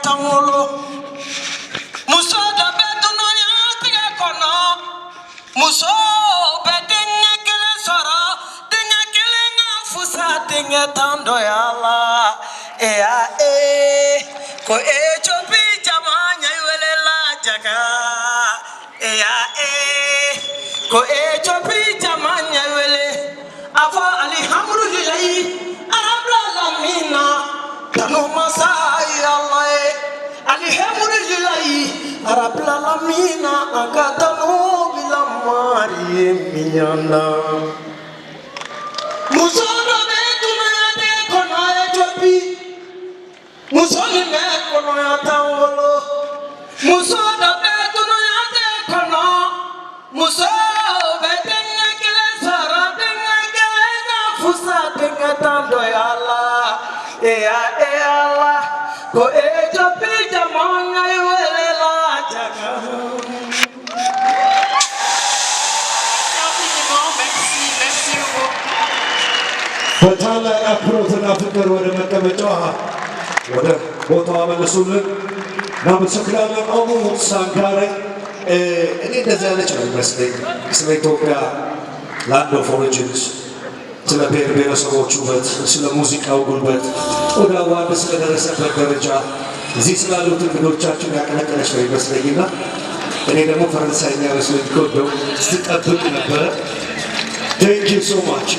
tangolo muso da betuno ya tiga kono muso bedenge kele soro dinga kele nga fusa dinga tando yala ko chopi jamanya wele la jaga ko chopi jamanya wele afa alhamdulillah arabla lamina tanu masai allah alhamdulillah arabla lamina akatanu bilamari miyana musoro be dunayate kono chopi musoni me kono yatawolo musoda be dunayate kono muso be denga kele sara denga kele na fusa denga tando yalla Allah ko chopi jamanga wele la jaga ፈታላ አፕሮትና ፍቅር ወደ መቀመጫዋ ወደ ቦታዋ መለሱልን። እናመሰግናለን። ኦሙ ሳንካሬ እኔ እንደዚህ ያለች ነው ይመስለኝ ስለ ኢትዮጵያ ላንድ ኦፍ ኦሪጂንስ ስለ ብሔር ብሔረሰቦች ውበት ስለ ሙዚቃው ጉልበት ወደ አዋርድ ስለደረሰበት ደረጃ እዚህ ስላሉት እንግዶቻችን ያቀነቀነች ነው ይመስለኝና እኔ ደግሞ ፈረንሳይኛ መስሎኝ ከወደው ስጠብቅ ነበረ። Thank you so much.